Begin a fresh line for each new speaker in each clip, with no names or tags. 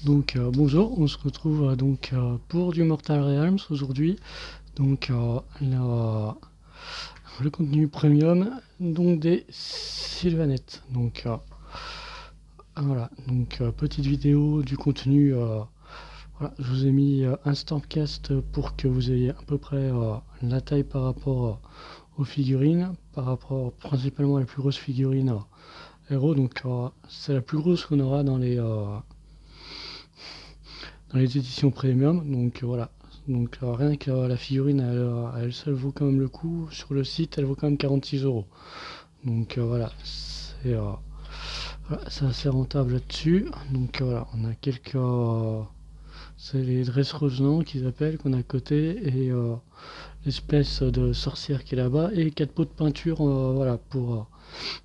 Bonjour, on se retrouve pour du Mortal Realms aujourd'hui. Le contenu premium donc des Sylvanettes. Petite vidéo du contenu. Voilà, je vous ai mis un Stormcast pour que vous ayez à peu près la taille par rapport aux figurines, par rapport principalement à la plus grosse figurine Hero. C'est la plus grosse qu'on aura dans les éditions premium. Rien que la figurine, elle seule vaut quand même le coup. Sur le site, elle vaut quand même 46 euros. C'est assez rentable là-dessus. On a c'est les dresses revenants qu'ils appellent, qu'on a à côté, et l'espèce de sorcière qui est là-bas, et 4 pots de peinture, pour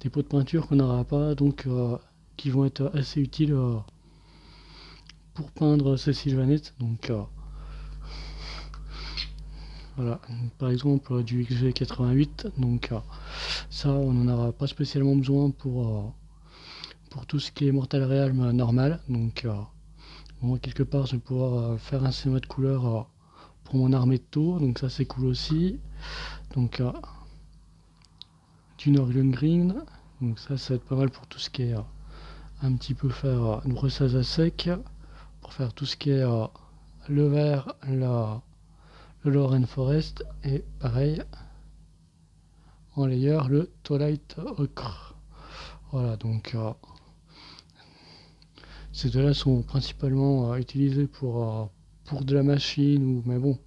des pots de peinture qu'on n'aura pas, qui vont être assez utiles pour peindre ces sylvanettes. Voilà, par exemple du XG88, ça on n'en aura pas spécialement besoin pour tout ce qui est Mortal Realm normal. Quelque part je vais pouvoir faire un schéma de couleur pour mon armée de tours, donc ça c'est cool aussi. Donc euh, du Northern Green, donc ça va être pas mal pour tout ce qui est un petit peu faire une brossage à sec, pour faire tout ce qui est le vert, le Lorraine Forest, et pareil en layer le Twilight Ocre. Voilà, ces deux-là sont principalement utilisés pour de la machine, mais bon,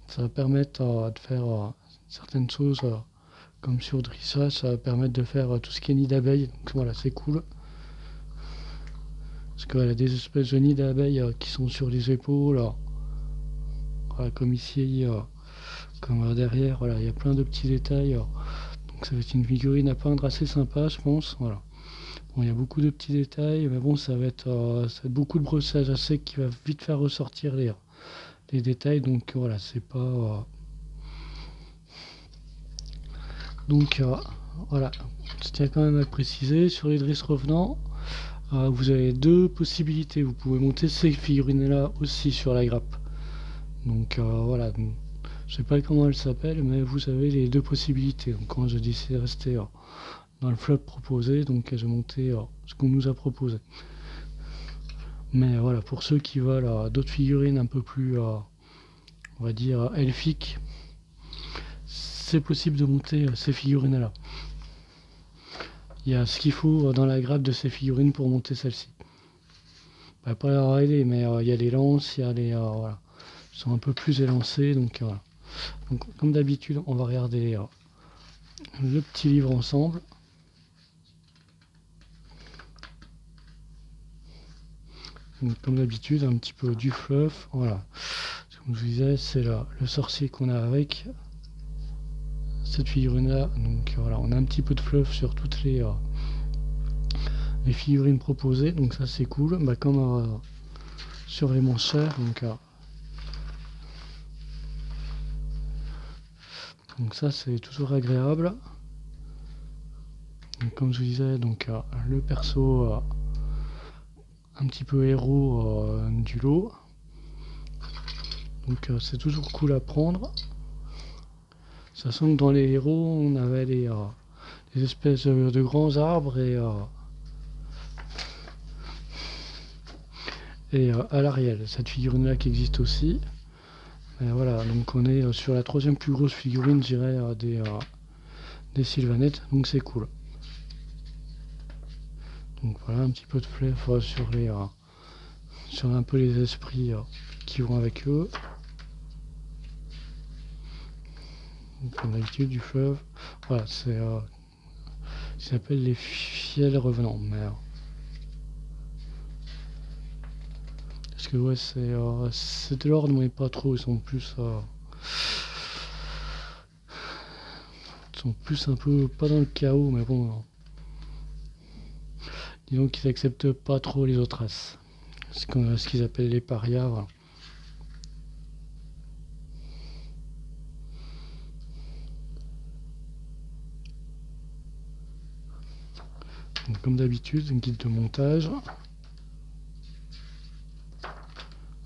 ça va permettre de faire certaines choses comme sur Drissa, ça va permettre de faire tout ce qui est nid d'abeilles. Donc voilà, c'est cool. Parce qu'il y a des espèces de nids d'abeilles qui sont sur les épaules, voilà, comme ici, comme derrière, voilà, il y a plein de petits détails. Donc ça va être une figurine à peindre assez sympa, je pense. Voilà. Bon, il y a beaucoup de petits détails, mais bon, ça va être beaucoup de brossage à sec qui va vite faire ressortir les détails. Donc voilà, c'est pas. Donc euh, voilà, je tiens quand même à le préciser. Sur les dresses revenants, vous avez deux possibilités. Vous pouvez monter ces figurines-là aussi sur la grappe. Voilà. Je sais pas comment elles s'appellent, mais vous avez les deux possibilités. Donc quand j'ai décidé de rester dans le flop proposé, donc j'ai monté ce qu'on nous a proposé. Mais voilà, pour ceux qui veulent d'autres figurines un peu plus, on va dire, elfiques, c'est possible de monter ces figurines-là. Il y a ce qu'il faut dans la grappe de ces figurines pour monter celle-ci. Bah, pas la raider, mais il y a les lances, il y a les. Voilà. Ils sont un peu plus élancés, voilà. Donc, comme d'habitude, on va regarder le petit livre ensemble. Donc, comme d'habitude, un petit peu du fluff. Voilà. Comme je vous disais, c'est le sorcier qu'on a avec cette figurine-là. Voilà, on a un petit peu de fluff sur toutes les figurines proposées. Donc ça, c'est cool. Bah, comme sur les manchères. Donc ça, c'est toujours agréable. Donc, comme je vous disais, le perso un petit peu héros du lot. C'est toujours cool à prendre. Sachant que dans les héros, on avait des espèces de grands arbres et à l'Ariel, cette figurine-là qui existe aussi. Et voilà, donc on est sur la troisième plus grosse figurine, je dirais, des Sylvanettes, donc c'est cool. Donc voilà, un petit peu de fluff sur un peu les esprits qui vont avec eux. Donc, comme d'habitude, du fleuve. Voilà, c'est ce qu'ils appellent les fiels revenants. Parce que ouais, c'est de l'ordre, mais pas trop. Ils sont plus un peu, pas dans le chaos, mais bon. Disons qu'ils acceptent pas trop les autres races. Ce qu'ils appellent les parias. Voilà. Donc, comme d'habitude, un guide de montage.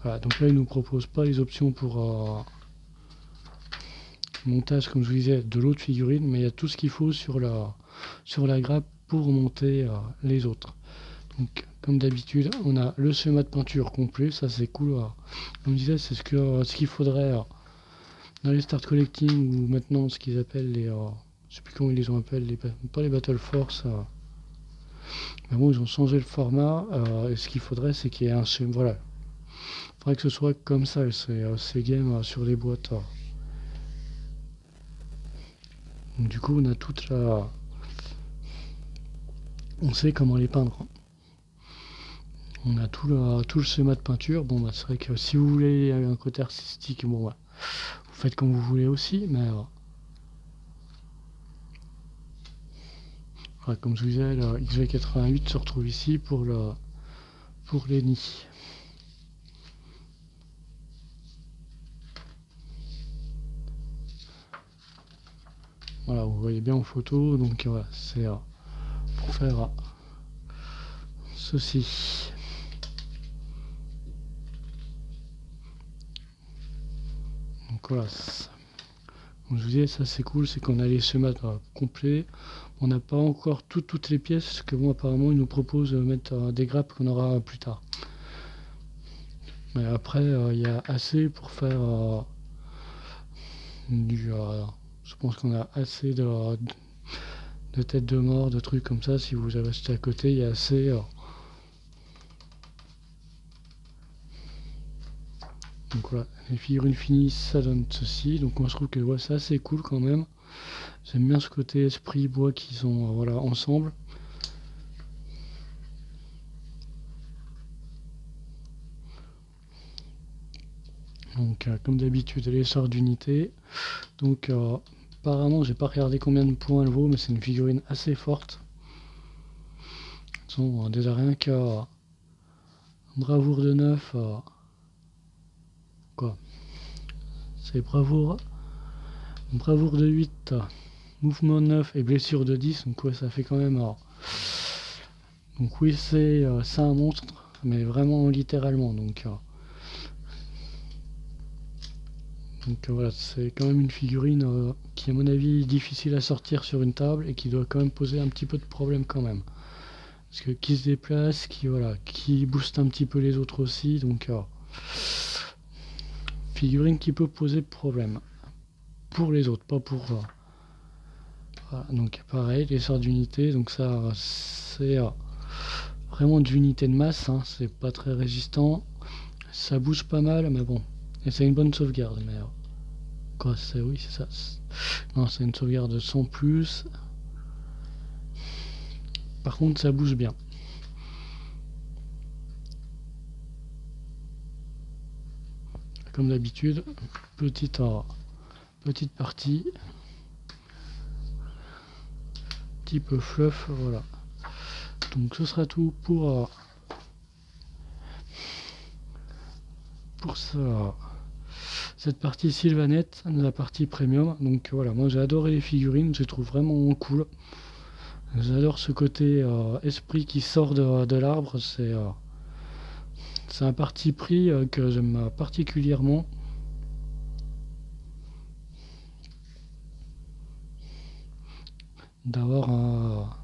Voilà, donc là, il nous propose pas les options pour montage, comme je vous disais, de l'autre figurine, mais il y a tout ce qu'il faut sur la grappe pour monter les autres. Donc, comme d'habitude, on a le schéma de peinture complet, ça c'est cool. Comme je disais, c'est ce qu'il faudrait dans les start collecting ou maintenant ce qu'ils appellent je sais plus comment ils les ont appelés, pas les Battle Force. Mais bon, ils ont changé le format. Et ce qu'il faudrait, c'est qu'il y ait un schéma. Voilà. Il faudrait que ce soit comme ça, ces games sur les boîtes. Donc, du coup, on a toute la. On sait comment les peindre. On a tout le schéma de peinture. Bon, c'est vrai que si vous voulez un côté artistique, bon, vous faites comme vous voulez aussi, mais comme je vous disais, le XV88 se retrouve ici pour les nids. Voilà, vous voyez bien en photo, donc voilà, c'est pour faire ceci. Donc voilà, comme je vous disais, ça c'est cool, c'est qu'on a les schémas complets. On n'a pas encore toutes les pièces, parce que bon, apparemment, ils nous proposent de mettre des grappes qu'on aura plus tard. Mais après, il y a assez pour faire je pense qu'on a assez de têtes de mort, de trucs comme ça. Si vous avez acheté à côté, il y a assez. Donc voilà, les figurines finies, ça donne ceci. Donc moi je trouve que ouais, ça c'est cool quand même. J'aime bien ce côté esprit bois qui sont voilà, ensemble. Donc comme d'habitude, les sorts d'unité. Donc apparemment, j'ai pas regardé combien de points elle vaut, mais c'est une figurine assez forte. Déjà rien qu'à bravoure de 9, quoi. C'est bravoure de 8, mouvement 9 et blessure de 10. Donc ouais, ça fait quand même. Donc oui, c'est un monstre, mais vraiment littéralement. Donc voilà, c'est quand même une figurine qui, à mon avis, est difficile à sortir sur une table et qui doit quand même poser un petit peu de problème quand même. Parce que qui se déplace, qui booste un petit peu les autres aussi. Donc figurine qui peut poser problème. Pour les autres, pas pour. Voilà, donc pareil, les sorts d'unité. Donc ça, c'est vraiment d'unité de masse. Hein, c'est pas très résistant. Ça bouge pas mal, mais bon. Et c'est une bonne sauvegarde. Mais quoi, oui, c'est ça. Non, c'est une sauvegarde sans plus. Par contre, ça bouge bien. Comme d'habitude, petite partie. Type fluff, voilà. Donc ce sera tout pour cette partie Sylvanette, la partie premium. Donc voilà, moi j'ai adoré les figurines, je les trouve vraiment cool. J'adore ce côté esprit qui sort de l'arbre, c'est un parti pris que j'aime particulièrement. D'avoir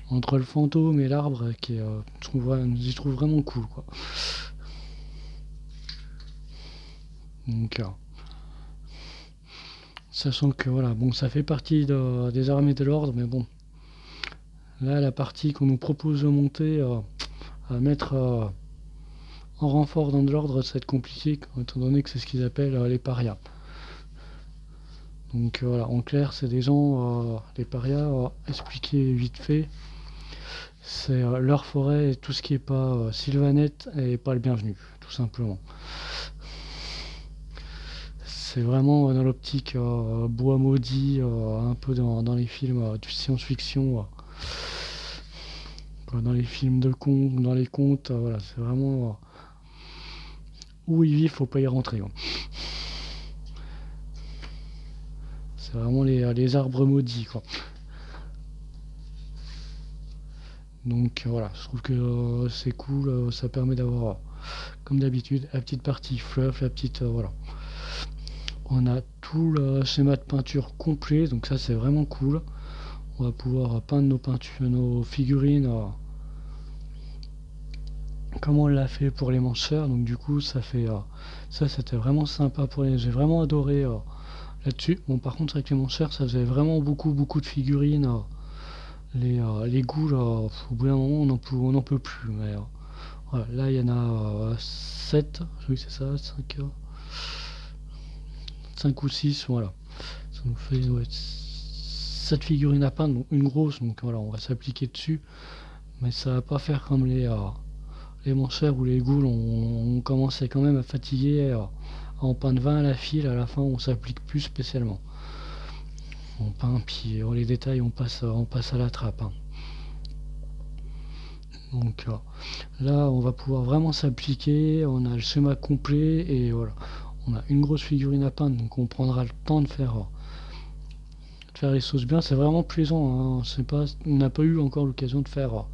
entre le fantôme et l'arbre qui est, j'y trouve vraiment cool quoi. Donc sachant que voilà, bon, ça fait partie des armées de l'ordre, mais bon, là la partie qu'on nous propose de monter à mettre en renfort dans de l'ordre, ça va être compliqué étant donné que c'est ce qu'ils appellent les parias. Donc voilà, en clair, c'est des gens, les parias, expliqué vite fait, c'est leur forêt et tout ce qui est pas Sylvanette est pas le bienvenu, tout simplement. C'est vraiment dans l'optique bois maudit, un peu dans les films de science-fiction, dans les films de contes, dans les contes, voilà, c'est vraiment où ils vivent, faut pas y rentrer. Hein. C'est vraiment les arbres maudits, quoi. Donc voilà, je trouve que c'est cool, ça permet d'avoir comme d'habitude, la petite partie fluff, la petite voilà. On a tout le schéma de peinture complet, donc ça c'est vraiment cool. On va pouvoir peindre nos peintures, nos figurines comme on l'a fait pour les mancheurs. Donc du coup ça fait ça c'était vraiment sympa pour les. J'ai vraiment adoré là-dessus. Bon par contre avec les mancheurs ça faisait vraiment beaucoup de figurines. Les goûts là, au bout d'un moment on n'en peut plus. Mais voilà, là il y en a 7, oui c'est ça, 5 ou 6, voilà. Ça nous fait 7 figurines à peindre, donc une grosse, donc voilà, on va s'appliquer dessus. Mais ça va pas faire comme les mancheurs ou les goules, on commençait quand même à fatiguer, à en peindre 20 à la file, à la fin on s'applique plus spécialement. On peint, puis les détails on passe à la trappe. Hein. Donc là on va pouvoir vraiment s'appliquer, on a le schéma complet et voilà. On a une grosse figurine à peindre, donc on prendra le temps de faire les choses bien. C'est vraiment plaisant. Hein. On n'a pas eu encore l'occasion de faire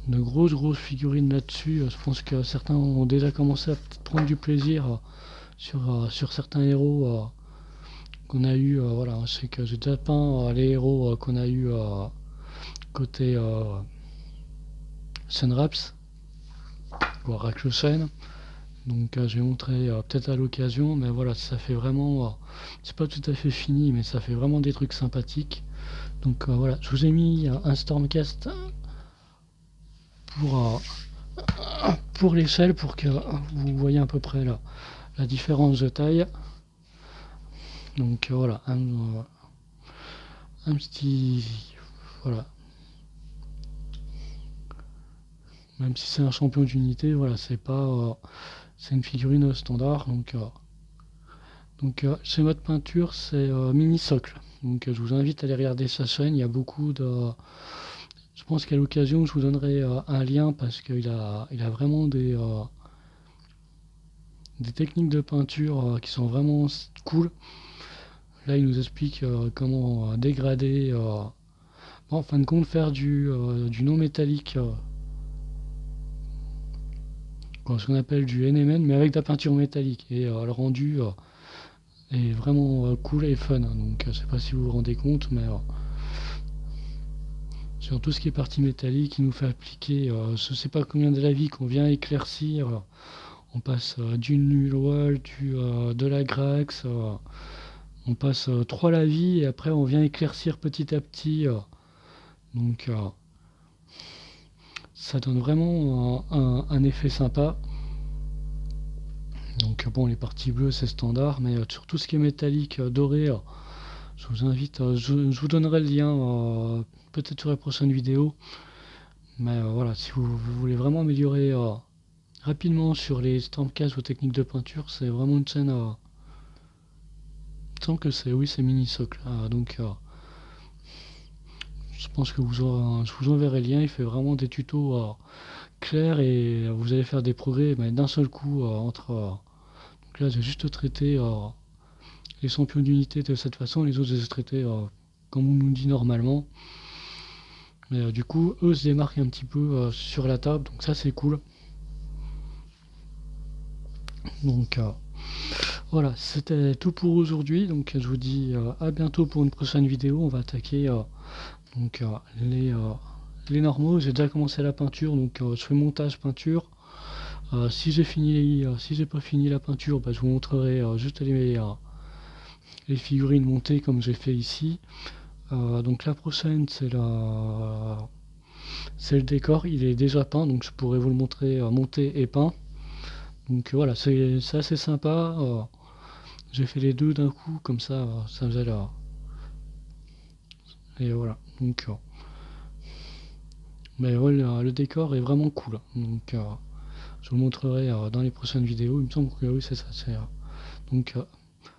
de grosses figurines là-dessus. Je pense que certains ont déjà commencé à prendre du plaisir sur certains héros qu'on a eu. Voilà, je sais que j'ai déjà peint les héros qu'on a eu côté Senraps, voire Rakushen. Donc je vais montrer peut-être à l'occasion, mais voilà, ça fait vraiment, c'est pas tout à fait fini, mais ça fait vraiment des trucs sympathiques. Donc voilà, je vous ai mis un Stormcast pour l'échelle, pour que vous voyez à peu près la différence de taille. Donc voilà, un petit, voilà. Même si c'est un champion d'unité, voilà, c'est pas, c'est une figurine standard, donc schéma de peinture, c'est Mini Socle. Donc je vous invite à aller regarder sa chaîne. Il y a beaucoup de. Je pense qu'à l'occasion, je vous donnerai un lien parce qu'il a vraiment des techniques de peinture qui sont vraiment cool. Là, il nous explique comment dégrader. En fin de compte, faire du non métallique. Ce qu'on appelle du NMN, mais avec de la peinture métallique. Et le rendu est vraiment cool et fun. Donc je sais pas si vous vous rendez compte, mais sur tout ce qui est partie métallique, il nous fait appliquer je sais pas combien de la vie qu'on vient éclaircir. On passe du Nulwall, de la Grax, on passe 3 lavis et après on vient éclaircir petit à petit. Donc ça donne vraiment un effet sympa. Donc bon, les parties bleues c'est standard, mais sur tout ce qui est métallique, doré, je vous invite, je vous donnerai le lien peut-être sur la prochaine vidéo. Mais voilà, si vous voulez vraiment améliorer rapidement sur les Stormcast ou techniques de peinture, c'est vraiment une chaîne. Il me semble que c'est Mini Socle. Donc je pense que je vous enverrai le lien. Il fait vraiment des tutos clairs et vous allez faire des progrès d'un seul coup entre. Donc là, j'ai juste traité les champions d'unité de cette façon, les autres, je les ai traités comme on nous dit normalement. Mais du coup, eux se démarquent un petit peu sur la table, donc ça c'est cool. Donc voilà, c'était tout pour aujourd'hui. Donc je vous dis à bientôt pour une prochaine vidéo. On va attaquer donc les normaux. J'ai déjà commencé la peinture, donc je fais montage peinture. Si j'ai pas fini la peinture, je vous montrerai juste les figurines montées comme j'ai fait ici. Donc la prochaine c'est le décor, il est déjà peint, donc je pourrais vous le montrer monté et peint. Donc voilà, c'est assez sympa. J'ai fait les deux d'un coup, comme ça faisait là. Et voilà, donc mais ouais, le décor est vraiment cool. Donc je vous le montrerai dans les prochaines vidéos. Il me semble que oui, c'est ça. Donc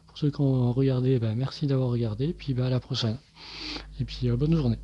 pour ceux qui ont regardé, merci d'avoir regardé. Et puis à la prochaine. Et puis bonne journée.